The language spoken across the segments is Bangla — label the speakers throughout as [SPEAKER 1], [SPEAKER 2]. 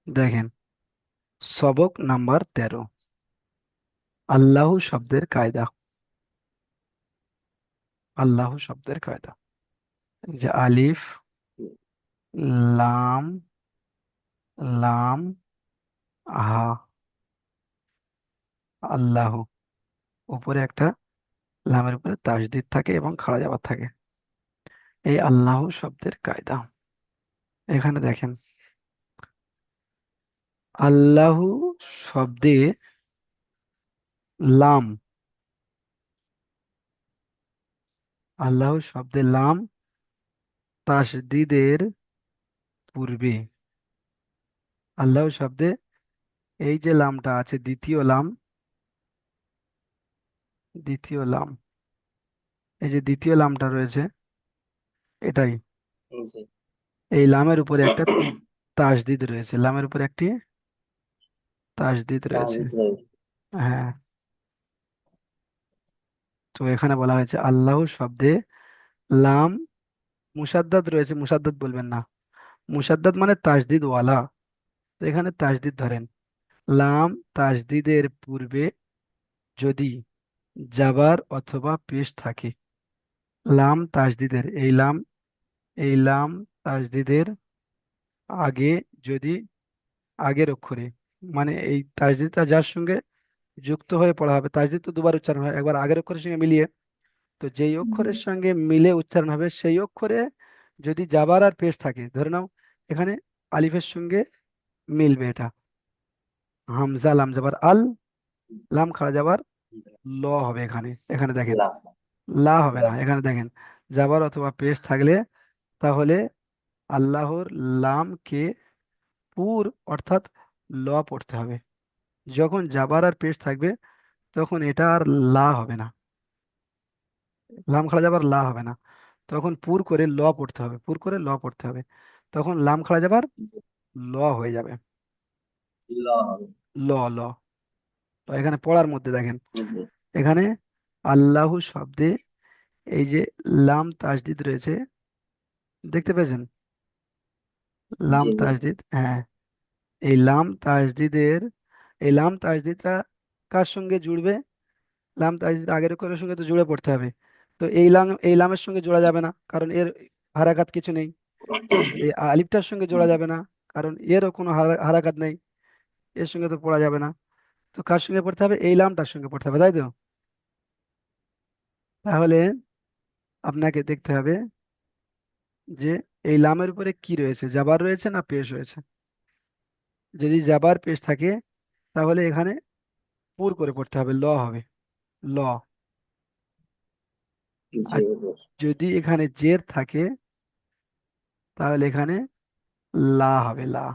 [SPEAKER 1] দেখেন, সবক নাম্বার 13, আল্লাহ শব্দের কায়দা। আল্লাহ শব্দের কায়দা, এই যে আলিফ, লাম, লাম, হা, আল্লাহ। উপরে একটা লামের উপরে তাসদিদ থাকে এবং খাড়া জাবার থাকে। এই আল্লাহ শব্দের কায়দা। এখানে দেখেন, আল্লাহ শব্দে লাম, আল্লাহ শব্দে লাম তাসদিদের পূর্বে, আল্লাহ শব্দে এই যে লামটা আছে, দ্বিতীয় লাম, দ্বিতীয় লাম, এই যে দ্বিতীয় লামটা রয়েছে, এটাই,
[SPEAKER 2] জি।
[SPEAKER 1] এই লামের উপরে একটা তাসদিদ রয়েছে, লামের উপরে একটি তাসদিদ রয়েছে।
[SPEAKER 2] তাহলে তো
[SPEAKER 1] হ্যাঁ, তো এখানে বলা হয়েছে আল্লাহ শব্দে লাম মুসাদ্দাদ রয়েছে, মুসাদ্দাদ বলবেন না, মুসাদ্দাদ মানে তাসদিদ ওয়ালা। তো এখানে তাসদিদ ধরেন, লাম তাসদিদের পূর্বে যদি জাবার অথবা পেশ থাকে, লাম তাসদিদের, এই লাম তাসদিদের আগে যদি, আগের অক্ষরে, মানে এই তাসদিদটা যার সঙ্গে যুক্ত হয়ে পড়া হবে, তাসদিদ তো দুবার উচ্চারণ হয়, একবার আগের অক্ষরের সঙ্গে মিলিয়ে, তো যেই
[SPEAKER 2] জি।
[SPEAKER 1] অক্ষরের সঙ্গে মিলে উচ্চারণ হবে সেই অক্ষরে যদি জাবার আর পেশ থাকে, ধরে নাও এখানে আলিফের সঙ্গে মিলবে এটা, হামজা লাম জাবার আল, লাম খাড়া জাবার ল হবে এখানে, এখানে দেখেন
[SPEAKER 2] লাভ।
[SPEAKER 1] লা হবে না, এখানে দেখেন জাবার অথবা পেশ থাকলে, তাহলে আল্লাহর লামকে পুর অর্থাৎ ল পড়তে হবে। যখন জাবার আর পেশ থাকবে তখন এটা আর লা হবে না, লাম খাড়া যাবার লা হবে না, তখন পুর করে ল পড়তে হবে, পুর করে ল পড়তে হবে, তখন লাম খাড়া যাবার ল হয়ে যাবে,
[SPEAKER 2] লাভ।
[SPEAKER 1] ল, ল। তো এখানে পড়ার মধ্যে দেখেন,
[SPEAKER 2] জি।
[SPEAKER 1] এখানে আল্লাহ শব্দে এই যে লাম তাসদিদ রয়েছে, দেখতে পেয়েছেন, লাম
[SPEAKER 2] জি
[SPEAKER 1] তাসদিদ, হ্যাঁ, এই লাম তাসদিদের, এই লাম তাসদিদটা কার সঙ্গে জুড়বে, লাম তাসদিদ আগের অক্ষরের সঙ্গে তো জুড়ে পড়তে হবে। তো এই লাম, এই লামের সঙ্গে জোড়া যাবে না, কারণ এর হারাকাত কিছু নেই। এই আলিফটার সঙ্গে জোড়া যাবে না, কারণ এরও কোনো হারাকাত নেই, এর সঙ্গে তো পড়া যাবে না। তো কার সঙ্গে পড়তে হবে, এই লামটার সঙ্গে পড়তে হবে, তাই তো? তাহলে আপনাকে দেখতে হবে যে এই লামের উপরে কি রয়েছে, জাবার রয়েছে না পেশ রয়েছে। যদি জাবার পেশ থাকে তাহলে এখানে পুর করে পড়তে হবে, ল হবে, ল।
[SPEAKER 2] জি।
[SPEAKER 1] আর যদি এখানে জের থাকে তাহলে এখানে লা হবে, লা,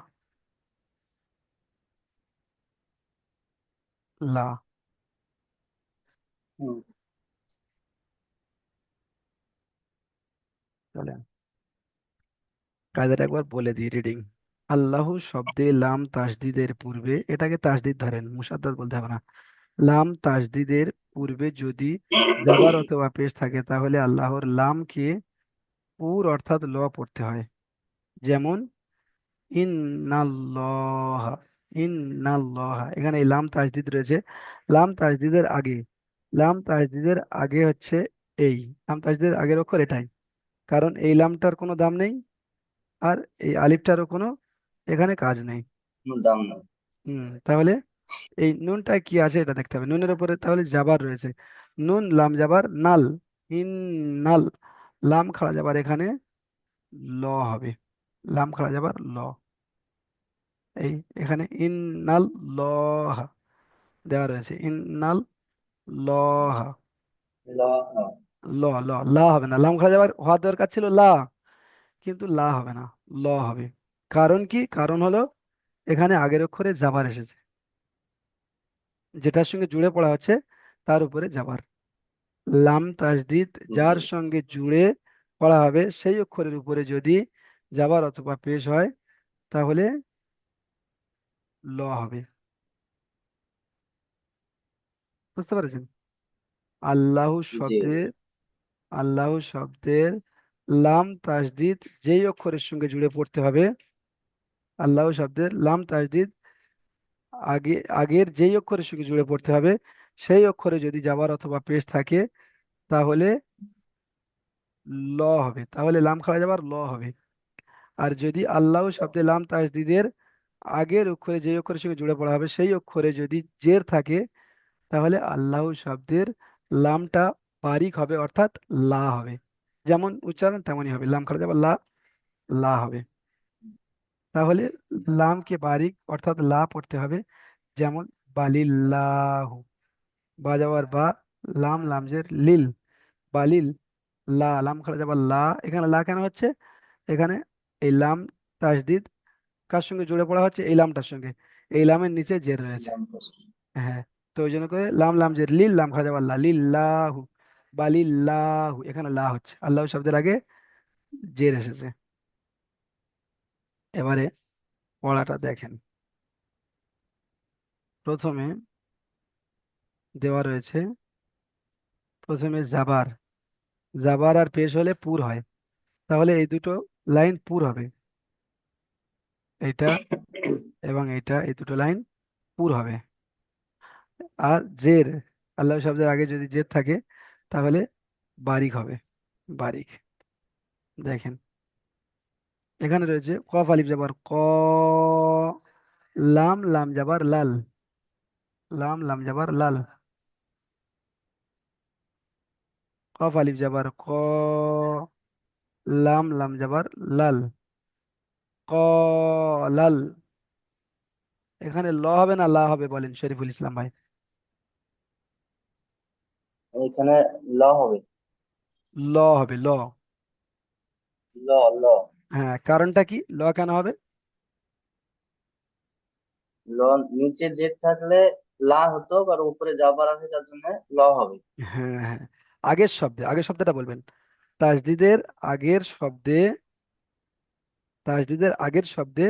[SPEAKER 1] লা।
[SPEAKER 2] হুম।
[SPEAKER 1] চলেন কায়দাটা একবার বলে দিই, রিডিং। আল্লাহ শব্দে লাম তাসদিদের পূর্বে, এটাকে তাসদিদ ধরেন, মুসাদ্দাদ বলতে হবে না, লাম তাসদিদের পূর্বে যদি জাবার অথবা পেশ থাকে তাহলে আল্লাহর লামকে পুর অর্থাৎ ল পড়তে হয়। যেমন ইন্নাল্লাহ, ইন্নাল্লাহ, এখানে এই লাম তাসদিদ রয়েছে, লাম তাসদিদের আগে, লাম তাসদিদের আগে হচ্ছে এই, লাম তাসদিদের আগের অক্ষর এটাই, কারণ এই লামটার কোনো দাম নেই, আর এই আলিফটারও কোনো এখানে কাজ নেই।
[SPEAKER 2] দাম না।
[SPEAKER 1] তাহলে এই নুনটায় কি আছে এটা দেখতে হবে, নুনের উপরে তাহলে জাবার রয়েছে, নুন লাম জাবার নাল, ইন নাল, লাম খাড়া যাবার এখানে ল হবে, লাম খাড়া যাবার ল, এই এখানে ইন্নাল লহা দেওয়া রয়েছে, ইন্নাল লহা,
[SPEAKER 2] লাভ।
[SPEAKER 1] ল, ল, লা হবে না, লাম খাড়া যাবার হওয়ার দরকার ছিল লা, কিন্তু লা হবে না, ল হবে। কারণ কি, কারণ হলো এখানে আগের অক্ষরে জাবার এসেছে, যেটার সঙ্গে জুড়ে পড়া হচ্ছে তার উপরে জাবার, লাম তাসদিদ
[SPEAKER 2] জি।
[SPEAKER 1] যার সঙ্গে জুড়ে পড়া হবে সেই অক্ষরের উপরে যদি জাবার অথবা পেশ হয় তাহলে ল হবে। বুঝতে পেরেছেন? আল্লাহ
[SPEAKER 2] জি।
[SPEAKER 1] শব্দের, আল্লাহ শব্দের লাম তাসদিদ যেই অক্ষরের সঙ্গে জুড়ে পড়তে হবে আল্লাহ শব্দের লাম তাজদিদ আগে আগের যেই অক্ষরের সঙ্গে জুড়ে পড়তে হবে, সেই অক্ষরে যদি যাবার অথবা পেশ থাকে তাহলে ল হবে, তাহলে লাম খাড়া যাবার ল হবে। আর যদি আল্লাহ শব্দে লাম তাজদিদের আগের অক্ষরে যে অক্ষরের সঙ্গে জুড়ে পড়া হবে সেই অক্ষরে যদি জের থাকে, তাহলে আল্লাহ শব্দের লামটা বারিক হবে, অর্থাৎ লা হবে। যেমন উচ্চারণ তেমনই হবে, লাম খাড়া যাবার লা, লা হবে। তাহলে লামকে বারিক অর্থাৎ লা পড়তে হবে। যেমন বালিল্লাহু, বা যাওয়ার বা, লাম লামজের লিল, বালিল, লা লাম খাড়া যাবার লা। এখানে লা কেন হচ্ছে? এখানে এই লাম তাসদিদ কার সঙ্গে জুড়ে পড়া হচ্ছে? এই লামটার সঙ্গে। এই লামের নিচে জের রয়েছে।
[SPEAKER 2] লাম প্রশ্ন।
[SPEAKER 1] হ্যাঁ, তো ওই জন্য করে লাম লামজের লিল, লাম খাড়া যাবার লা, লিল্লাহু, বালিল্লাহু। এখানে লা হচ্ছে, আল্লাহ শব্দের আগে জের এসেছে। এবারে পড়াটা দেখেন। প্রথমে দেওয়া রয়েছে, প্রথমে জাবার, জাবার আর পেশ হলে পুর হয়, তাহলে এই দুটো লাইন পুর হবে। এইটা এবং এইটা, এই দুটো লাইন পুর হবে। আর জের, আল্লাহ শব্দের আগে যদি জের থাকে তাহলে বারিক হবে, বারিক। দেখেন, এখানে রয়েছে কফ আলিফ যাবার ক, লাম লাম যাবার লাল, লাম লাম যাবার লাল, কফ আলিফ যাবার ক, লাম লাম যাবার লাল, ক লাল। এখানে ল হবে না লা হবে বলেন শরীফুল ইসলাম ভাই?
[SPEAKER 2] এখানে ল হবে।
[SPEAKER 1] ল হবে, ল।
[SPEAKER 2] ল ল
[SPEAKER 1] হ্যাঁ, কারণটা কি ল কেন হবে?
[SPEAKER 2] ল নিচে জেড থাকলে লা হতো, আর উপরে যাবার আছে যার জন্য ল হবে।
[SPEAKER 1] হ্যাঁ হ্যাঁ, আগের শব্দে, আগের শব্দটা বলবেন। তাজদিদের আগের শব্দে, তাজদিদের আগের শব্দে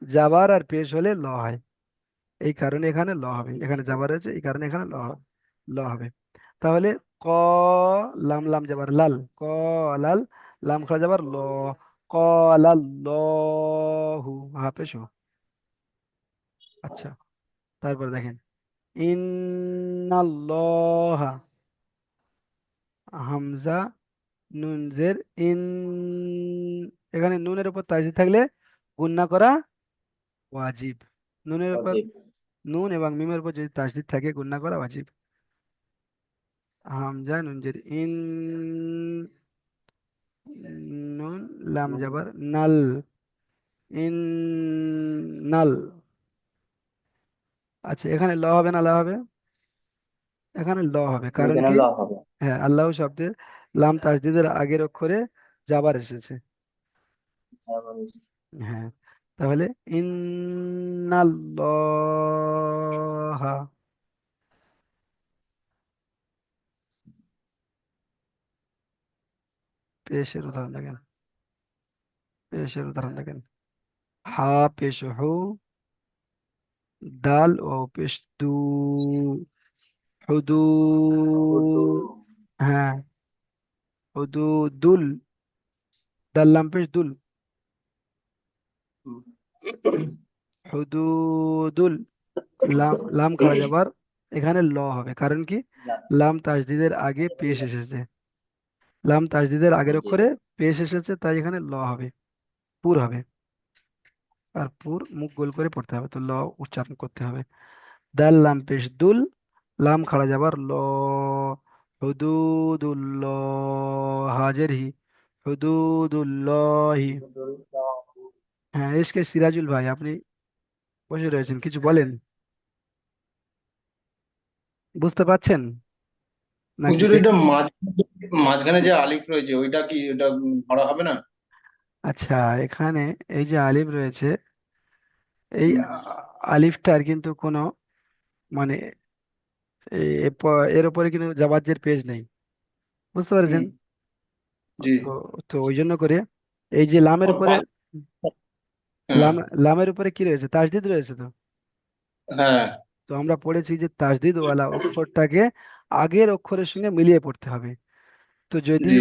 [SPEAKER 1] জাবার আর পেশ হলে ল হয়, এই কারণে এখানে ল হবে। এখানে জাবার রয়েছে এই কারণে এখানে ল হবে। তাহলে ক, লাম লাম যাবার লাল, ক লাল, লাম খা যাবার ল, ক লাল লহু, হা পেশ হো। আচ্ছা, তারপর দেখেন, ইন্নাল্লাহা, হামজা নুন জের ইন, এখানে নুনের উপর তাজদিদ থাকলে গুণনা করা ওয়াজিব। নুনের উপর,
[SPEAKER 2] অজীব।
[SPEAKER 1] নুন এবং মিমের উপর যদি তাসদিদ থাকে গুণনা করা ওয়াজিব। হামজা নুন জের ইন, নুন লাম যাবার নাল, ইন নাল। আচ্ছা, এখানে ল হবে না লা হবে? এখানে ল হবে, কারণ
[SPEAKER 2] এখানে
[SPEAKER 1] কি?
[SPEAKER 2] ল হবে।
[SPEAKER 1] হ্যাঁ, আল্লাহ শব্দের লাম তাসদিদের আগের অক্ষরে জাবার এসেছে।
[SPEAKER 2] তারপরে
[SPEAKER 1] হ্যাঁ, তাহলে ইন্নাল্লাহা, পেশের উদাহরণ দেখেন, পেশের উদাহরণ দেখেন। হা পেশ হু, দাল ও পেশ দু, হুদু,
[SPEAKER 2] হুদু।
[SPEAKER 1] হ্যাঁ, হুদু দুল, দাল্লাম পেশ দুল,
[SPEAKER 2] হুম।
[SPEAKER 1] হুদুদুল। লাম লাম খাড়া যাবার, এখানে ল হবে, কারণ কি?
[SPEAKER 2] না,
[SPEAKER 1] লাম তাজদিদের আগে পেশ এসেছে, লাম তাজদিদের আগের
[SPEAKER 2] জি।
[SPEAKER 1] অক্ষরে পেশ এসেছে, তাই এখানে ল হবে, পুর হবে। আর পুর মুখ গোল করে পড়তে হবে, তো ল উচ্চারণ করতে হবে। দাল লাম পেশ দুল, লাম খাড়া যাবার ল, হুদুদুল্লাহ, হাজের হি, হুদুদুল্লাহি।
[SPEAKER 2] হুদুল্লাহ।
[SPEAKER 1] হ্যাঁ, এসকে সিরাজুল ভাই, আপনি বসে রয়েছেন, কিছু বলেন, বুঝতে পাচ্ছেন নাকি
[SPEAKER 3] হুজুর,
[SPEAKER 1] দেখ?
[SPEAKER 3] এটা মাঝখানে যে আলিফ রয়েছে ওইটা কি ওটা ধরা হবে না?
[SPEAKER 1] আচ্ছা, এখানে এই যে আলিফ রয়েছে, এই
[SPEAKER 3] হুম।
[SPEAKER 1] আলিফটার কিন্তু কোনো মানে এর উপরে কিন্তু জাবাজের পেজ নেই, বুঝতে
[SPEAKER 3] হুম।
[SPEAKER 1] পেরেছেন?
[SPEAKER 3] জি।
[SPEAKER 1] তো তো ওই জন্য করে এই যে লামের
[SPEAKER 3] ওর
[SPEAKER 1] উপরে,
[SPEAKER 3] পাশ। হ্যাঁ।
[SPEAKER 1] লাম, লামের উপরে কি রয়েছে? তাসদিদ রয়েছে তো।
[SPEAKER 3] হ্যাঁ।
[SPEAKER 1] তো আমরা পড়েছি যে তাসদিদ ওয়ালা অক্ষরটাকে আগের অক্ষরের সঙ্গে মিলিয়ে পড়তে হবে। তো যদি
[SPEAKER 3] জি।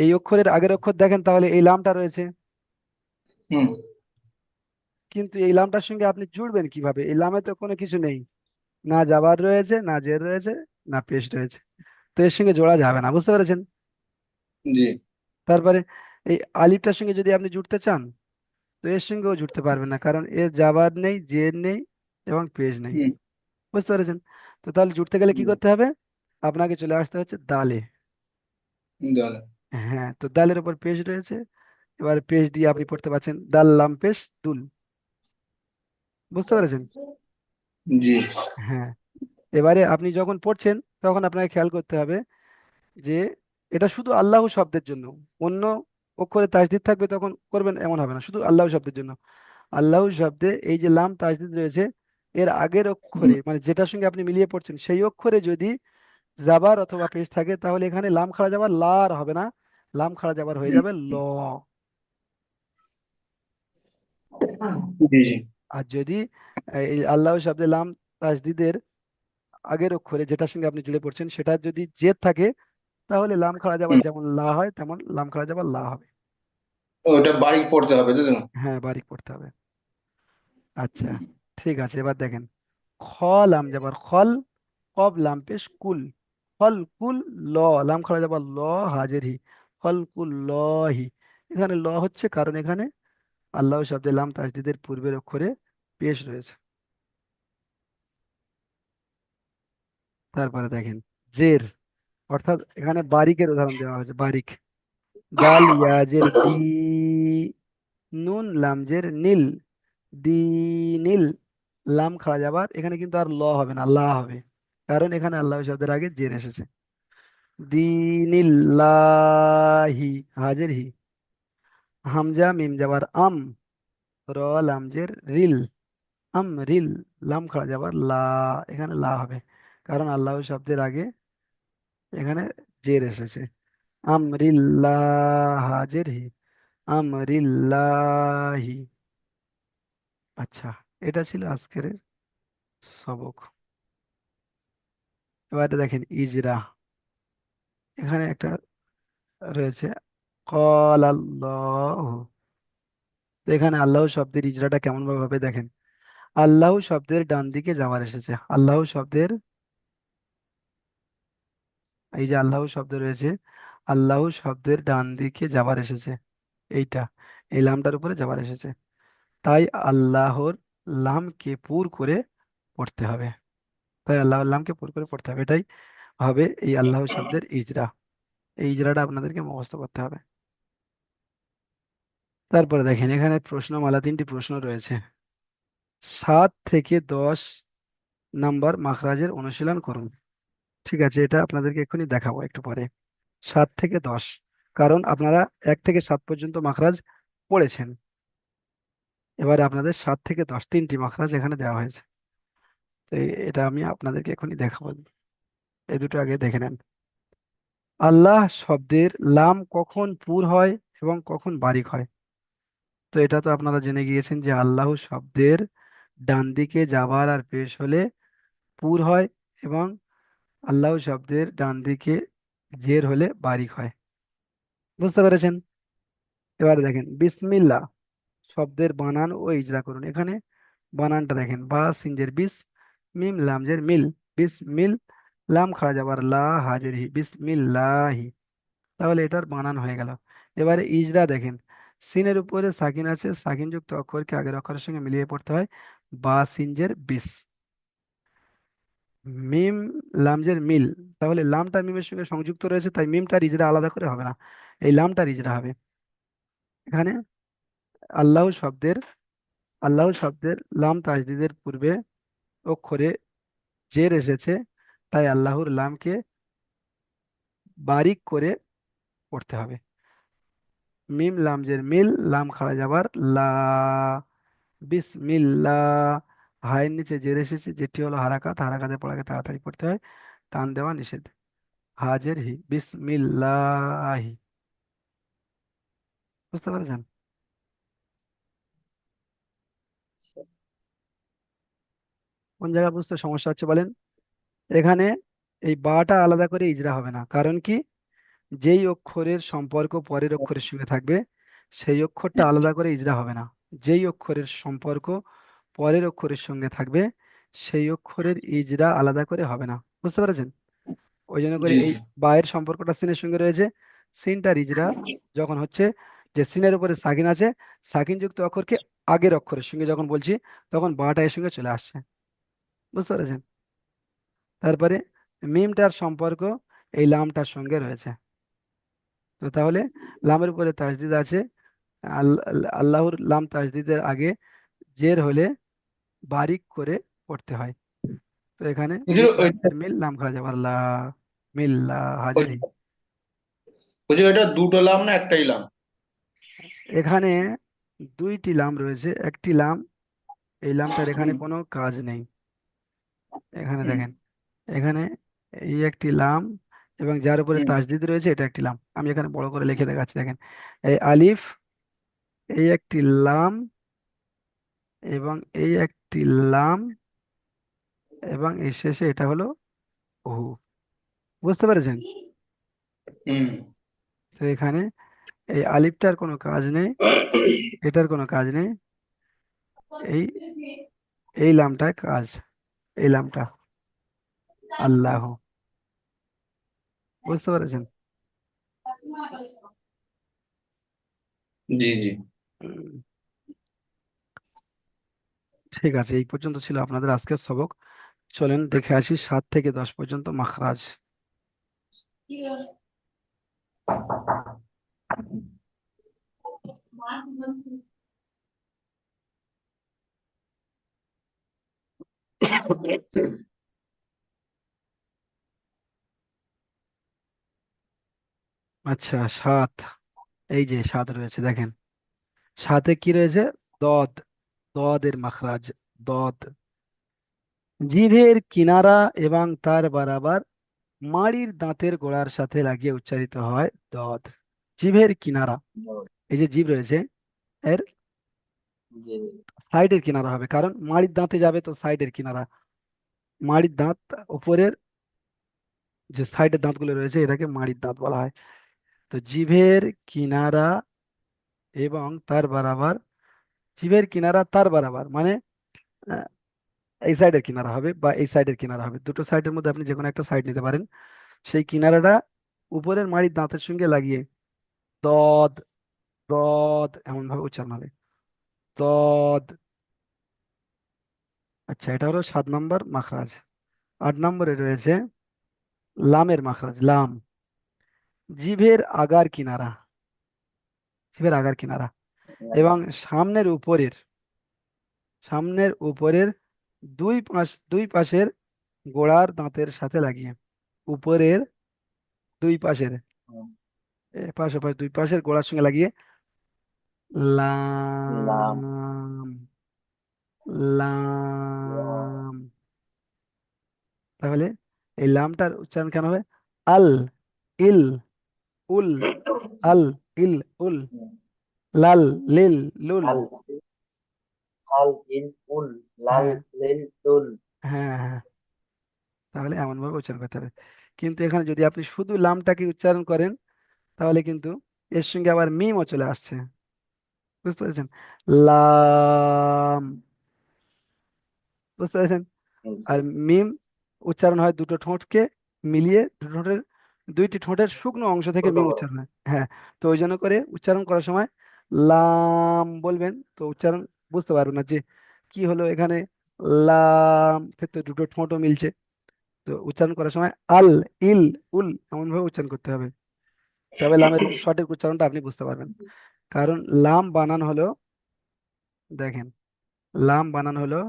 [SPEAKER 1] এই অক্ষরের আগের অক্ষর দেখেন তাহলে এই লামটা রয়েছে,
[SPEAKER 3] হুম।
[SPEAKER 1] কি কিন্তু এই লামটার সঙ্গে আপনি জুড়বেন কিভাবে? এই লামে তো কোনো কিছু নেই, না জাবার রয়েছে, না জের রয়েছে, না পেশ রয়েছে। তো এর সঙ্গে জোড়া যাবে না, বুঝতে পেরেছেন?
[SPEAKER 3] জি।
[SPEAKER 1] তারপরে এই আলিফটার সঙ্গে যদি আপনি জুড়তে চান, তো এর সঙ্গেও জুড়তে পারবেন না, কারণ এর জাবার নেই, জের নেই, এবং পেশ নেই।
[SPEAKER 3] হুম।
[SPEAKER 1] বুঝতে পেরেছেন? তো তাহলে জুড়তে গেলে কি
[SPEAKER 3] হুম,
[SPEAKER 1] করতে হবে? আপনাকে চলে আসতে হচ্ছে দালে।
[SPEAKER 3] দাঁড়া।
[SPEAKER 1] হ্যাঁ, তো দালের উপর পেশ রয়েছে। এবারে পেশ দিয়ে আপনি পড়তে পারছেন দাল লাম পেশ দুল। বুঝতে পেরেছেন?
[SPEAKER 3] জি।
[SPEAKER 1] হ্যাঁ। এবারে আপনি যখন পড়ছেন, তখন আপনাকে খেয়াল করতে হবে যে এটা শুধু আল্লাহ শব্দের জন্য। অন্য অক্ষরে তাসদিদ থাকবে তখন করবেন এমন হবে না, শুধু আল্লাহ শব্দের জন্য। আল্লাহ শব্দে এই যে লাম তাসদিদ রয়েছে, এর আগের
[SPEAKER 3] হুম,
[SPEAKER 1] অক্ষরে মানে যেটার সঙ্গে আপনি মিলিয়ে পড়ছেন সেই অক্ষরে যদি জাবার অথবা পেশ থাকে, তাহলে এখানে লাম খাড়া যাবার লা আর হবে না, লাম খাড়া যাবার হয়ে
[SPEAKER 3] হুম,
[SPEAKER 1] যাবে ল।
[SPEAKER 3] জি জি।
[SPEAKER 1] আর যদি এই আল্লাহ শব্দে লাম তাসদিদের আগের অক্ষরে যেটার সঙ্গে আপনি জুড়ে পড়ছেন সেটা যদি জেদ থাকে, তাহলে লাম খাড়া যাবার
[SPEAKER 3] হুম।
[SPEAKER 1] যেমন লা হয় তেমন লাম খাড়া যাবার লা হবে।
[SPEAKER 3] ওটা বাড়ি পড়তে হবে তাই তো?
[SPEAKER 1] হ্যাঁ, বারিক পড়তে হবে। আচ্ছা, ঠিক আছে, এবার দেখেন। খ লাম যাবার খল, কব লাম পেশ কুল, ফল কুল ল, লাম খাড়া যাবার ল, হাজের হি, ফল কুল ল হি। এখানে ল হচ্ছে কারণ এখানে আল্লাহ শব্দে লাম তাসদিদের পূর্বের অক্ষরে পেশ রয়েছে। তারপরে দেখেন জের, অর্থাৎ এখানে বারিকের উদাহরণ দেওয়া হয়েছে, বারিক। দাল ইয়াজের দি, নুন লামজের নীল, দিনিল, লাম খাড়া যাবার এখানে কিন্তু আর ল হবে না, লা হবে, কারণ এখানে আল্লাহ শব্দের আগে জের এসেছে। দিনিল্লাহি, হাজের হি, হামজা মিম যাবার আম, র লামজের রিল, আম রিল, লাম খাড়া যাবার লা, এখানে লা হবে, কারণ আল্লাহ শব্দের আগে এখানে জের এসেছে। আমরিল্লাহ, হাজের হি, আমরিল্লাহি। আচ্ছা, এটা ছিল আজকের সবক। এবারে দেখেন ইজরা, এখানে একটা রয়েছে কল আল্লাহ। তো এখানে আল্লাহ শব্দের ইজরাটা কেমন ভাবে হবে দেখেন। আল্লাহ শব্দের ডান দিকে যাওয়ার এসেছে, আল্লাহ শব্দের, এই যে আল্লাহ শব্দ রয়েছে, আল্লাহ শব্দের ডান দিকে যাবার এসেছে, এইটা, এই লামটার উপরে যাবার এসেছে, তাই আল্লাহর লামকে পুর করে পড়তে হবে। তাই আল্লাহর লামকে পুর করে পড়তে হবে, এটাই হবে এই আল্লাহ শব্দের ইজরা। এই ইজরাটা আপনাদেরকে মুখস্থ করতে হবে। তারপরে দেখেন এখানে প্রশ্নমালা, তিনটি প্রশ্ন রয়েছে। 7 থেকে 10 নাম্বার মাখরাজের অনুশীলন করুন। ঠিক আছে, এটা আপনাদেরকে এক্ষুনি দেখাবো একটু পরে। 7 থেকে 10, কারণ আপনারা 1 থেকে 7 পর্যন্ত মাখরাজ পড়েছেন। এবারে আপনাদের 7 থেকে 10 তিনটি মাখরাজ এখানে দেওয়া হয়েছে। তো এটা আমি আপনাদেরকে এখনই দেখাবো, এই দুটো আগে দেখে নেন। আল্লাহ শব্দের লাম কখন পুর হয় এবং কখন বারিক হয়? তো এটা তো আপনারা জেনে গিয়েছেন যে আল্লাহ শব্দের ডান দিকে যাবার আর পেশ হলে পুর হয়, এবং আল্লাহ শব্দের ডান দিকে জের হলে বারিক হয়। বুঝতে পেরেছেন? এবারে দেখেন বিসমিল্লাহ শব্দের বানান ও ইজরা করুন। এখানে বানানটা দেখেন, বা সিনজের বিস, মিম লামজের মিল, বিসমিল, লাম খাড়া যাবার লা, হাজের হি, বিসমিল্লাহি। তাহলে এটার বানান হয়ে গেল। এবারে ইজরা দেখেন, সিনের উপরে সাকিন আছে, সাকিন যুক্ত অক্ষরকে আগের অক্ষরের সঙ্গে মিলিয়ে পড়তে হয়, বা সিনজের বিস, মিম লামজের মিল। তাহলে লামটা মিমের সঙ্গে সংযুক্ত রয়েছে, তাই মিমটার ইজরা আলাদা করে হবে না, এই লামটার ইজরা হবে। এখানে আল্লাহ শব্দের, আল্লাহ শব্দের লাম তাজদিদের পূর্বে অক্ষরে জের এসেছে, তাই আল্লাহর লামকে বারিক করে পড়তে হবে। মিম লামজের মিল, লাম খাড়া যাবার লা, বিসমিল্লাহ। হায়ের নিচে জের এসেছে, যেটি হলো হারাকাত, হারাকাতে পড়াকে তাড়াতাড়ি পড়তে হয়, টান দেওয়া নিষেধ। হাজের হি, বিসমিল্লাহি। বুঝতে পেরেছেন? কোন জায়গায় বুঝতে সমস্যা হচ্ছে বলেন? এখানে এই বাটা আলাদা করে ইজরা হবে না, কারণ কি, যেই অক্ষরের সম্পর্ক পরের অক্ষরের সঙ্গে থাকবে সেই অক্ষরটা আলাদা করে ইজরা হবে না। যেই অক্ষরের সম্পর্ক পরের অক্ষরের সঙ্গে থাকবে সেই অক্ষরের ইজরা আলাদা করে হবে না। বুঝতে পেরেছেন? ওই জন্য করে
[SPEAKER 3] জি
[SPEAKER 1] এই
[SPEAKER 3] জি।
[SPEAKER 1] বায়ের সম্পর্কটা সিনের সঙ্গে রয়েছে। সিনটার ইজরা যখন হচ্ছে, যে সিনের উপরে সাকিন আছে, সাকিন যুক্ত অক্ষরকে আগের অক্ষরের সঙ্গে যখন বলছি, তখন বাটা এর সঙ্গে চলে আসছে। বুঝতে পেরেছেন? তারপরে মিমটার সম্পর্ক এই লামটার সঙ্গে রয়েছে। তো তাহলে লামের উপরে তাসদিদ আছে, আল্লাহর লাম তাসদিদের আগে জের হলে বারিক করে পড়তে হয়। তো এখানে
[SPEAKER 3] হুজুর
[SPEAKER 1] মিম
[SPEAKER 3] ওই
[SPEAKER 1] বারিকের মিল, লাম খাজা আল্লাহ, মিল্লা
[SPEAKER 3] ওই
[SPEAKER 1] হাজারি।
[SPEAKER 3] হুজুর এটা দুটো লাম না একটাই লাম?
[SPEAKER 1] এখানে দুইটি লাম রয়েছে, একটি লাম, এই লামটার এখানে
[SPEAKER 3] হুম
[SPEAKER 1] কোনো কাজ নেই। এখানে
[SPEAKER 3] হুম
[SPEAKER 1] দেখেন, এখানে এই একটি লাম, এবং যার উপরে
[SPEAKER 3] হুম
[SPEAKER 1] তাসদিদ রয়েছে এটা একটি লাম। আমি এখানে বড় করে লিখে দেখাচ্ছি, দেখেন, এই আলিফ, এই একটি লাম, এবং এই একটি লাম, এবং এই শেষে এটা হলো হু। বুঝতে পেরেছেন?
[SPEAKER 3] হুম।
[SPEAKER 1] তো এখানে এই আলিফটার কোনো কাজ নেই, এটার কোনো কাজ নেই, এই এই লামটায় কাজ, এই লামটা আল্লাহ। বুঝতে পেরেছেন?
[SPEAKER 3] জি জি।
[SPEAKER 1] উম, ঠিক আছে, এই পর্যন্ত ছিল আপনাদের আজকের সবক। চলেন দেখে আসি 7 থেকে 10 পর্যন্ত মাখরাজ। আচ্ছা, 7, এই যে 7 রয়েছে, দেখেন 7-এ কি রয়েছে? দদ, দদের মাখরাজ, দদ জিভের কিনারা এবং তার বরাবর মাড়ির দাঁতের গোড়ার সাথে লাগিয়ে উচ্চারিত হয় দদ। জিভের কিনারা, এই যে জিভ রয়েছে, এর
[SPEAKER 2] জি
[SPEAKER 1] সাইডের কিনারা হবে, কারণ মাড়ির দাঁতে যাবে তো সাইডের কিনারা। মাড়ির দাঁত উপরের যে সাইডের দাঁতগুলো রয়েছে এটাকে মাড়ির দাঁত বলা হয়। তো জিভের কিনারা এবং তার বরাবর, জিভের কিনারা তার বরাবর মানে আহ, এই সাইডের কিনারা হবে বা এই সাইডের কিনারা হবে, দুটো সাইডের মধ্যে আপনি যে কোনো একটা সাইড নিতে পারেন। সেই কিনারাটা উপরের মাড়ির দাঁতের সঙ্গে লাগিয়ে দদ, দদ এমন ভাবে উচ্চারণ হবে, দদ। আচ্ছা, এটা হলো 7 নম্বর মাখরাজ। 8 নম্বরে রয়েছে লামের মাখরাজ, লাম জিভের আগার কিনারা, জিভের আগার কিনারা এবং সামনের উপরের, সামনের উপরের দুই পাশের গোড়ার দাঁতের সাথে লাগিয়ে, উপরের দুই পাশের, পাশে পাশে দুই পাশের গোড়ার সঙ্গে লাগিয়ে
[SPEAKER 2] লাম
[SPEAKER 1] লাম, লাম। তাহলে এই লামটার উচ্চারণ কেন হবে? আল, ইল, উল, আল, ইল, উল, লাল, লিল, লুল।
[SPEAKER 2] আল আল ইল উল লাল
[SPEAKER 1] হ্যাঁ,
[SPEAKER 2] লিল তুল।
[SPEAKER 1] হ্যাঁ, হ্যাঁ। তাহলে এমন ভাবে উচ্চারণ করতে হবে। কিন্তু এখানে যদি আপনি শুধু লামটাকে উচ্চারণ করেন, তাহলে কিন্তু এর সঙ্গে আবার মিমও চলে আসছে। বুঝতে পেরেছেন? লাম, বুঝতে পেরেছেন?
[SPEAKER 2] জি
[SPEAKER 1] আর মিম উচ্চারণ হয় দুটো ঠোঁটকে মিলিয়ে, দুটো ঠোঁটের, দুইটি ঠোঁটের শুকনো অংশ থেকে
[SPEAKER 2] ছোট
[SPEAKER 1] মিম
[SPEAKER 2] বড়।
[SPEAKER 1] উচ্চারণ হয়। হ্যাঁ, তো ওই জন্য করে উচ্চারণ করার সময় লাম বলবেন, তো উচ্চারণ বুঝতে পারবেন না যে কি হলো এখানে। লাম, ফের তো দুটো ঠোঁটও মিলছে। তো উচ্চারণ করার সময় আল, ইল, উল এমন ভাবে উচ্চারণ করতে হবে, তবে লামের সঠিক উচ্চারণটা আপনি বুঝতে পারবেন। কারণ লাম বানান হলো, দেখেন, লাম বানান হলো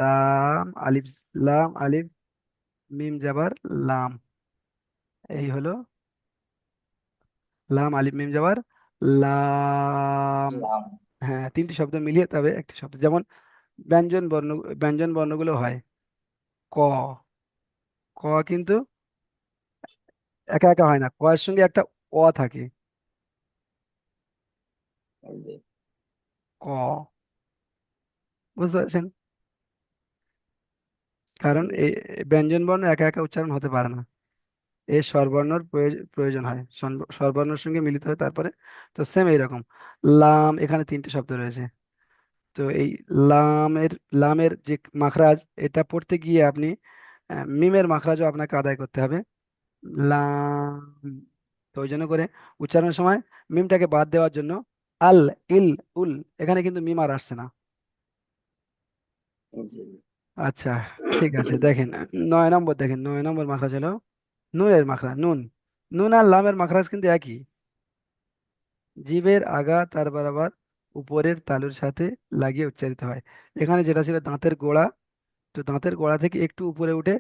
[SPEAKER 1] লাম আলিফ, লাম আলিফ মিম জাবার লাম, এই হলো লাম আলিফ মিম জাবার লাম।
[SPEAKER 2] লাম
[SPEAKER 1] হ্যাঁ, 3টি শব্দ মিলিয়ে তবে একটি শব্দ, যেমন ব্যঞ্জন বর্ণ, ব্যঞ্জন বর্ণগুলো হয় ক, ক কিন্তু একা একা হয় না, ক এর সঙ্গে একটা অ থাকে,
[SPEAKER 2] জি
[SPEAKER 1] ক। বুঝতে পারছেন? কারণ
[SPEAKER 2] জি
[SPEAKER 1] এই ব্যঞ্জন বর্ণ একা একা উচ্চারণ হতে পারে না। এর স্বরবর্ণর প্রয়োজন হয়, স্বরবর্ণের সঙ্গে মিলিত হয় তারপরে। তো সেম এইরকম লাম, এখানে তিনটে শব্দ রয়েছে। তো এই লামের লামের যে মাখরাজ, এটা পড়তে গিয়ে আপনি মিমের মাখরাজও আপনাকে আদায় করতে হবে। লাম। তো ওই জন্য করে উচ্চারণের সময় মিমটাকে বাদ দেওয়ার জন্য আল, ইল, উল, এখানে কিন্তু মিম আর আসছে না।
[SPEAKER 2] জি।
[SPEAKER 1] আচ্ছা, ঠিক আছে, দেখেন 9 নম্বর, দেখেন 9 নম্বর মাখরাজ হলো নুনের মাখরাজ, নুন। নুন আর লামের মাখরাজ কিন্তু একই। জিভের আগা তার বরাবর উপরের তালুর সাথে লাগিয়ে উচ্চারিত হয়। এখানে যেটা ছিল দাঁতের গোড়া, তো দাঁতের গোড়া থেকে একটু উপরে উঠে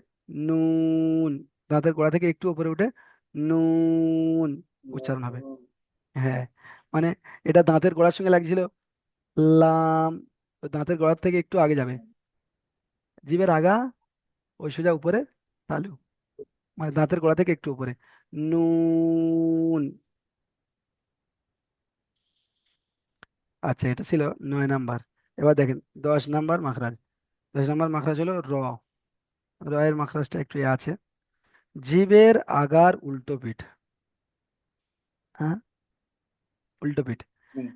[SPEAKER 1] নুন, দাঁতের গোড়া থেকে একটু উপরে উঠে নুন উচ্চারণ হবে। হ্যাঁ, মানে এটা দাঁতের গোড়ার সঙ্গে লাগছিল লাম, তো দাঁতের গোড়ার থেকে একটু আগে যাবে, জিভের আগা ওই সোজা উপরে তালু, মানে দাঁতের গোড়া থেকে একটু উপরে নুন। আচ্ছা, এটা ছিল 9 নাম্বার। এবার দেখেন 10 নাম্বার মাখরাজ। 10 নাম্বার মাখরাজ হলো র। র এর মাখরাজটা একটু আছে, জিভের আগার উল্টো পিঠ। হ্যাঁ, উল্টো পিঠ,
[SPEAKER 2] হুম।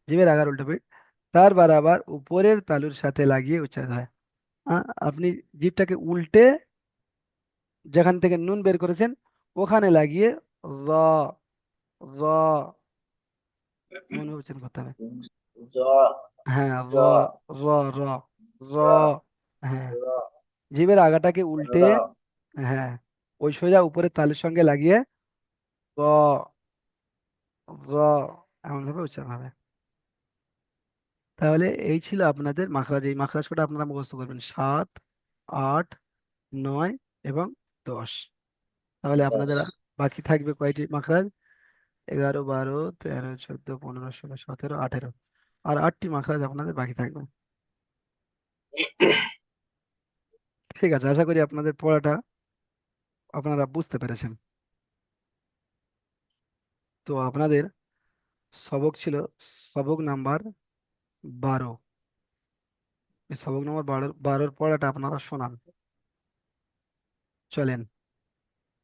[SPEAKER 1] জিভের আগার উল্টো পিঠ তার বরাবর উপরের তালুর সাথে লাগিয়ে উচ্চারিত হয়। আপনি জিভটাকে উল্টে যেখান থেকে নুন বের করেছেন ওখানে লাগিয়ে র, র এমন ভাবে উচ্চারণ করতে হবে।
[SPEAKER 2] জ,
[SPEAKER 1] হ্যাঁ,
[SPEAKER 2] জ,
[SPEAKER 1] র, র, র, র।
[SPEAKER 2] র,
[SPEAKER 1] হ্যাঁ,
[SPEAKER 2] র,
[SPEAKER 1] জিভের আগাটাকে উল্টে,
[SPEAKER 2] র।
[SPEAKER 1] হ্যাঁ, ওই সোজা উপরের তালুর সঙ্গে লাগিয়ে র, র এমন ভাবে উচ্চারণ হবে। তাহলে এই ছিল আপনাদের মাখরাজ। এই মাখরাজ কটা আপনারা মুখস্থ করবেন, 7, 8, 9 এবং 10। তাহলে
[SPEAKER 2] 10।
[SPEAKER 1] আপনাদের বাকি থাকবে কয়টি মাখরাজ? 11, 12, 13, 14, 15, 16, 17, 18, আর 8টি মাখরাজ আপনাদের বাকি থাকবে। ঠিক আছে, আশা করি আপনাদের পড়াটা আপনারা বুঝতে পেরেছেন। তো আপনাদের সবক ছিল সবক নাম্বার 12। এই সবক নাম্বার 12-র পড়াটা আপনারা শোনান। চলেন,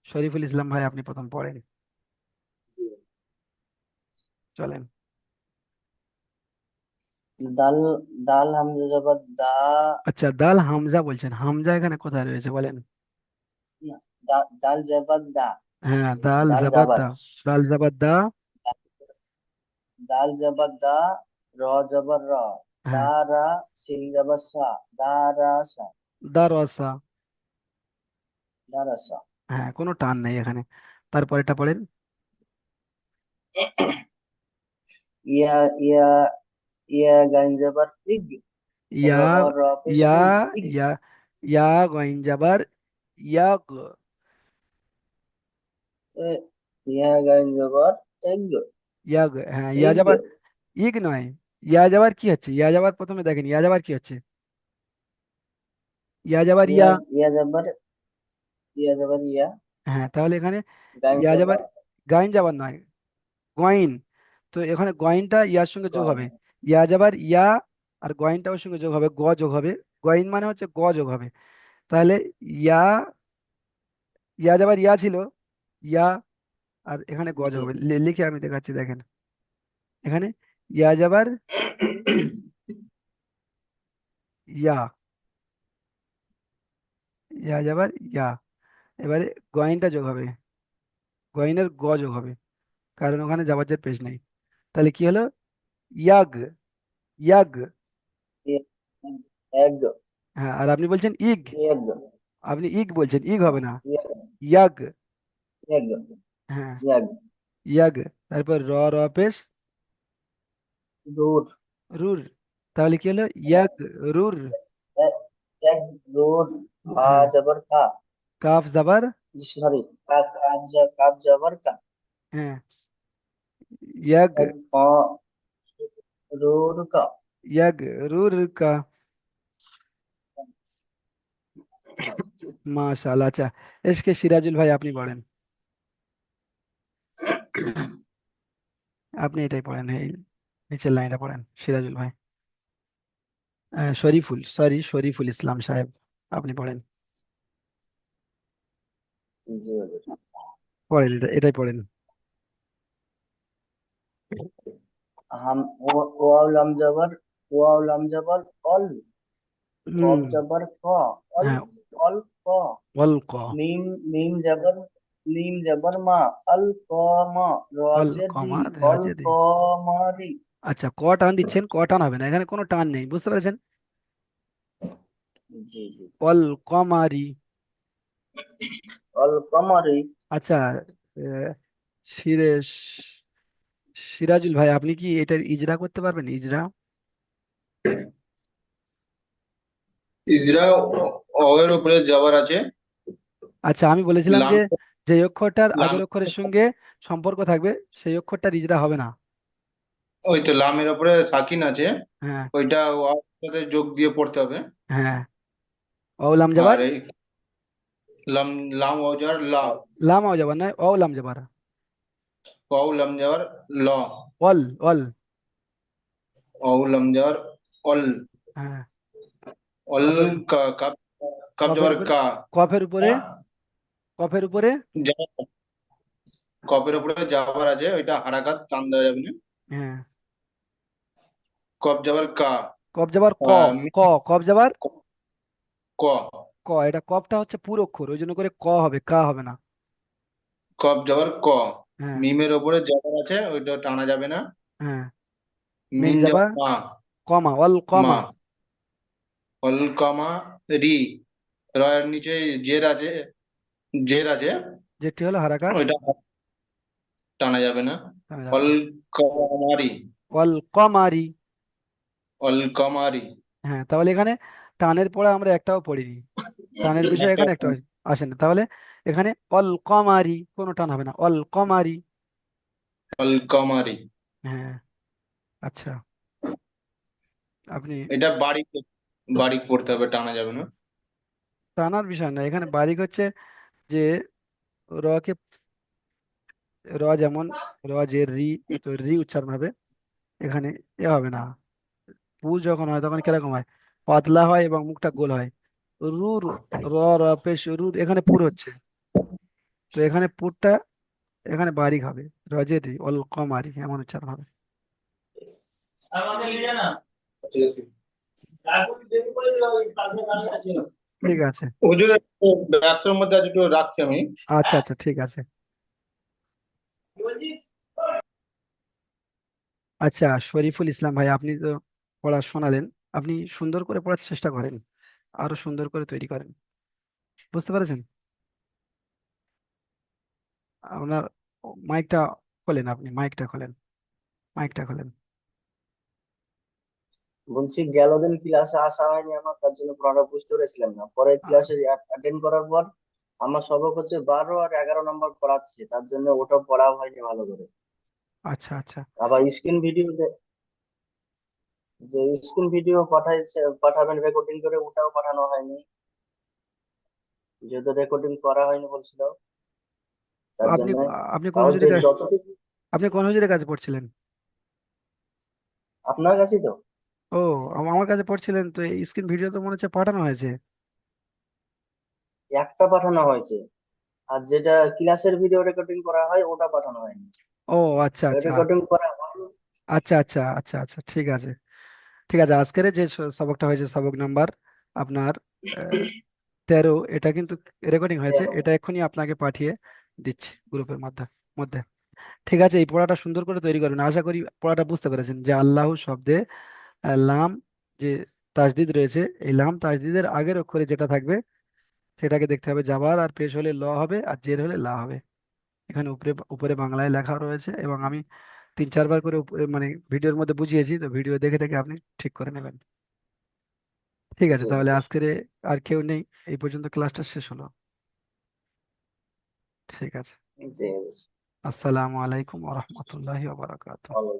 [SPEAKER 1] শরীফুল ইসলাম ভাই আপনি প্রথম পড়েন। চলেন।
[SPEAKER 2] দাল, দাল হামজা জবর দা।
[SPEAKER 1] আচ্ছা, দাল হামজা বলছেন, হামজা এখানে কোথায় রয়েছে বলেন?
[SPEAKER 2] দাল জবর দা।
[SPEAKER 1] হ্যাঁ, দাল
[SPEAKER 2] দাল
[SPEAKER 1] জাবাদ
[SPEAKER 2] জাবার।
[SPEAKER 1] দা, দাল জাবাদ দা।
[SPEAKER 2] দাল জবর দা, র জবর র,
[SPEAKER 1] হ্যাঁ,
[SPEAKER 2] দা রা, সিন জবর সা, দা রা সা,
[SPEAKER 1] দা রসা।
[SPEAKER 2] দা রা সা।
[SPEAKER 1] হ্যাঁ, কোনো টান নেই এখানে। তারপরেরটা পড়েন।
[SPEAKER 2] ইয়া, ইয়া, ইয়া গাইন জবর ইগ, র
[SPEAKER 1] ইয়া,
[SPEAKER 2] র পেশ
[SPEAKER 1] ইয়া,
[SPEAKER 2] ইগ, ইগ।
[SPEAKER 1] ইয়া, ইয়া গইন জাবার ইয়াগ।
[SPEAKER 2] এ, ইয়া গাইন জবর এগ,
[SPEAKER 1] ইয়াগ, হ্যাঁ, ইয়া
[SPEAKER 2] ইগ।
[SPEAKER 1] যাবার, ইগ নয়। ইয়া যাবার কি হচ্ছে? ইয়া যাবার প্রথমে দেখেন ইয়া যাবার কি হচ্ছে, ইয়া যাবার
[SPEAKER 2] ইয়া,
[SPEAKER 1] ইয়া।
[SPEAKER 2] ইয়া জবর, ইয়া জবর ইয়া,
[SPEAKER 1] হ্যাঁ, তাহলে এখানে
[SPEAKER 2] গাইন
[SPEAKER 1] ইয়া যাবার,
[SPEAKER 2] জবর
[SPEAKER 1] গাইন যাবার নয়, গয়েন। তো এখানে গয়েনটা ইয়ার সঙ্গে যোগ
[SPEAKER 2] গন।
[SPEAKER 1] হবে, ইয়া যাবার ইয়া, আর গয়েনটা ওর সঙ্গে যোগ হবে, গ যোগ হবে। গয়েন মানে হচ্ছে গ যোগ হবে। তাহলে ইয়া, ইয়া যাবার ইয়া ছিল, ইয়া, আর এখানে গ যোগ
[SPEAKER 2] জি।
[SPEAKER 1] হবে। লিখে আমি দেখাচ্ছি, দেখেন এখানে ইয়া যাবার ইয়া, ইয়া যাবার ইয়া, এবারে গয়েনটা যোগ হবে, গয়েনের গ যোগ হবে, কারণ ওখানে যাবার পেশ নেই। তাহলে কি হলো? YAG, YAG.
[SPEAKER 2] এগ,
[SPEAKER 1] হ্যাঁ, আর আপনি বলছেন ইগ,
[SPEAKER 2] এগ,
[SPEAKER 1] আপনি ইগ বলছেন, ইগ হবে না,
[SPEAKER 2] এগ,
[SPEAKER 1] ইয়াগ।
[SPEAKER 2] এগ,
[SPEAKER 1] হ্যাঁ,
[SPEAKER 2] এগ।
[SPEAKER 1] ইয়াগ। তারপর র, র পেশ
[SPEAKER 2] রুট,
[SPEAKER 1] রুর। তাহলে কি হলো? ইয়াগ রুর।
[SPEAKER 2] এগ, রুট। হা
[SPEAKER 1] হ্যাঁ,
[SPEAKER 2] জবর খা।
[SPEAKER 1] কাফ জাবার,
[SPEAKER 2] সরি, কাফ, কাফ জবর কা।
[SPEAKER 1] হ্যাঁ, ইয়াগ,
[SPEAKER 2] এগ, ক, রুর কা।
[SPEAKER 1] ইয়াগ রুর কা। মাশাআল্লাহ। আচ্ছা, এসকে সিরাজুল ভাই আপনি পড়েন, আপনি এটাই পড়েন, এই নিচের লাইনটা পড়েন সিরাজুল ভাই। শরীফুল, সরি, শরীফুল ইসলাম সাহেব আপনি পড়েন।
[SPEAKER 2] জি হুজুর।
[SPEAKER 1] পড়েন, এটাই পড়েন।
[SPEAKER 2] হাম ওয়াও লাম জবর, ওয়াও লাম জবর অল, কফ
[SPEAKER 1] হুম।
[SPEAKER 2] জবর ক, অল,
[SPEAKER 1] হ্যাঁ,
[SPEAKER 2] অল ক।
[SPEAKER 1] অল ক।
[SPEAKER 2] মিম, মিম জবর, মিম জবর মা, অল ক মা।
[SPEAKER 1] অল
[SPEAKER 2] রজে রি,
[SPEAKER 1] কমা
[SPEAKER 2] অল
[SPEAKER 1] রাজে
[SPEAKER 2] ক
[SPEAKER 1] দি।
[SPEAKER 2] মা রি।
[SPEAKER 1] আচ্ছা, ক টান দিচ্ছেন, ক টান হবে না, এখানে কোনো টান নেই, বুঝতে পেরেছেন?
[SPEAKER 2] জি জি।
[SPEAKER 1] অল কমারি।
[SPEAKER 2] অল কমারি।
[SPEAKER 1] আচ্ছা, আহ, সিরেশ সিরাজুল ভাই, আপনি কি এটার ইজরা করতে পারবেন? ইজরা।
[SPEAKER 3] ইজরা অ এর উপরে জবর আছে।
[SPEAKER 1] আচ্ছা, আমি বলেছিলাম যে
[SPEAKER 3] লাম,
[SPEAKER 1] যে অক্ষরটার
[SPEAKER 3] লাম,
[SPEAKER 1] আগের অক্ষরের সঙ্গে সম্পর্ক থাকবে সেই অক্ষরটার ইজরা হবে না।
[SPEAKER 3] ওই তো লামের উপরে সাকিন আছে,
[SPEAKER 1] হ্যাঁ।
[SPEAKER 3] ওইটা ওয়াও সাথে যোগ দিয়ে পড়তে হবে।
[SPEAKER 1] হ্যাঁ, অলাম যাবার।
[SPEAKER 3] আর এই লাম, লাম ওয়াও লা,
[SPEAKER 1] লাম আও যাবার নয়, অলাম যাবার।
[SPEAKER 3] ওয়াও লাম যাওয়ার ল,
[SPEAKER 1] অল। অল।
[SPEAKER 3] ওয়াও লাম যাওয়ার অল,
[SPEAKER 1] হ্যাঁ।
[SPEAKER 3] অল,
[SPEAKER 1] কফের
[SPEAKER 3] কাপ, কাপ
[SPEAKER 1] কফের
[SPEAKER 3] যাওয়ার
[SPEAKER 1] উপরে,
[SPEAKER 3] কা,
[SPEAKER 1] কফের উপরে, কফের উপরে।
[SPEAKER 3] যাওয়ার, কপের উপরে যাওয়ার আছে, ওইটা হারাকাত টান দেওয়া যাবে না।
[SPEAKER 1] হ্যাঁ।
[SPEAKER 3] কপ যাওয়ার কা,
[SPEAKER 1] কফ যাবার ক। ক। কফ যাবার
[SPEAKER 3] ক,
[SPEAKER 1] ক। এটা কফটা হচ্ছে পুরো অক্ষর, ওই জন্য করে ক হবে, কা হবে না।
[SPEAKER 3] কপ যাওয়ার ক।
[SPEAKER 1] হ্যাঁ।
[SPEAKER 3] মিমের উপরে যাওয়ার আছে, ওইটা টানা যাবে না।
[SPEAKER 1] হ্যাঁ। মিম
[SPEAKER 3] মিম
[SPEAKER 1] যাবার
[SPEAKER 3] যাওয়ার মা,
[SPEAKER 1] কমা, অল
[SPEAKER 3] মা,
[SPEAKER 1] কমা।
[SPEAKER 3] অলকমা রি, রয়ের নিচে জের আছে, জের আছে,
[SPEAKER 1] যেটি হলো হারাকাত।
[SPEAKER 3] ওইটা টানা যাবে না।
[SPEAKER 1] কমা যাবে না।
[SPEAKER 3] অলকমারি,
[SPEAKER 1] অল কমারি।
[SPEAKER 3] অলকমারি।
[SPEAKER 1] হ্যাঁ, তাহলে এখানে টানের পরে আমরা একটাও পড়িনি, টানের বিষয়
[SPEAKER 3] একটা
[SPEAKER 1] এখানে একটা আসে না, তাহলে এখানে অল কমারি, কোনো টান হবে না, অল কমারি।
[SPEAKER 3] অলকমারি।
[SPEAKER 1] হ্যাঁ। আচ্ছা, আপনি
[SPEAKER 3] এটা বারিক, বারিক পড়তে হবে, টানা যাবে না।
[SPEAKER 1] টানার বিষয় না, এখানে বারিক হচ্ছে যে র কে, র যেমন র যে রি, তো রি উচ্চারণ হবে এখানে, এ হবে না। পু যখন হয় তখন কিরকম হয়? পাতলা হয় এবং মুখটা গোল হয়। রুর, র, র পেশ রুর, এখানে পুর হচ্ছে, তো এখানে পুরটা এখানে বারিক হবে। রজের রি, অল কমারি, এমন উচ্চারণ হবে।
[SPEAKER 3] ঠিক আছে।
[SPEAKER 1] ঠিক আছে।
[SPEAKER 3] হুজুর, একটু ব্যস্তর মধ্যে আজ একটু রাখছি আমি।
[SPEAKER 1] আচ্ছা আচ্ছা, ঠিক আছে। আচ্ছা, শরীফুল ইসলাম ভাই, আপনি তো পড়া শোনালেন, আপনি সুন্দর করে পড়ার চেষ্টা করেন, আরো সুন্দর করে তৈরি করেন, বুঝতে পেরেছেন? আপনার মাইকটা খোলেন, আপনি মাইকটা খোলেন, মাইকটা খোলেন।
[SPEAKER 2] বলছি গেল দিন ক্লাসে আসা হয়নি আমার, তার জন্য পড়াটা বুঝতে পেরেছিলাম না। পরে
[SPEAKER 1] আ-
[SPEAKER 2] ক্লাসে অ্যাটেন্ড করার পর আমার সবক হচ্ছে 12 আর 11 নম্বর পড়াচ্ছে, তার জন্য ওটা পড়া হয়নি ভালো করে।
[SPEAKER 1] আচ্ছা আচ্ছা।
[SPEAKER 2] আবার স্ক্রিন ভিডিও, যে স্ক্রিন ভিডিও পাঠাইছে, পাঠাবেন রেকর্ডিং করে, ওটাও পাঠানো হয়নি, যেহেতু রেকর্ডিং করা হয়নি বলছিল, তার
[SPEAKER 1] আপনি
[SPEAKER 2] জন্য।
[SPEAKER 1] আপনি কোন
[SPEAKER 2] তাও যে
[SPEAKER 1] হুজুরের
[SPEAKER 2] যতটুকু।
[SPEAKER 1] আপনি কোন হুজুরের কাছে পড়ছিলেন?
[SPEAKER 2] আপনার কাছেই তো।
[SPEAKER 1] ও, আমার কাছে পড়ছিলেন, তো এই স্ক্রিন ভিডিও তো মনে হচ্ছে পাঠানো হয়েছে।
[SPEAKER 2] একটা পাঠানো হয়েছে, আর যেটা ক্লাসের ভিডিও রেকর্ডিং করা হয় ওটা পাঠানো হয়নি।
[SPEAKER 1] ও আচ্ছা আচ্ছা।
[SPEAKER 2] রেকর্ডিং করা হয়নি।
[SPEAKER 1] আচ্ছা আচ্ছা আচ্ছা আচ্ছা, ঠিক আছে। ঠিক আছে, আজকের যে সবকটা হয়েছে, সবক নাম্বার আপনার 13, এটা কিন্তু রেকর্ডিং হয়েছে, এটা এক্ষুনি আপনাকে পাঠিয়ে দিচ্ছি গ্রুপের মধ্যে মধ্যে ঠিক আছে, এই পড়াটা সুন্দর করে তৈরি করবেন, আশা করি পড়াটা বুঝতে পেরেছেন যে আল্লাহ শব্দে লাম, যে তাসদিদ রয়েছে, এই লাম তাসদিদের আগের অক্ষরে যেটা থাকবে সেটাকে দেখতে হবে জাবার, আর পেশ হলে ল হবে, আর জের হলে লা হবে। এখানে উপরে উপরে বাংলায় লেখা রয়েছে, এবং আমি 3-4 বার করে মানে ভিডিওর মধ্যে বুঝিয়েছি, তো ভিডিও দেখে দেখে আপনি ঠিক করে নেবেন। ঠিক আছে,
[SPEAKER 2] জি
[SPEAKER 1] তাহলে আজকের আর কেউ নেই, এই পর্যন্ত ক্লাসটা শেষ হলো। ঠিক আছে।
[SPEAKER 2] জি।
[SPEAKER 1] আসসালামু আলাইকুম ওয়া রাহমাতুল্লাহি ওয়া বারাকাতুহু।
[SPEAKER 2] ভালো।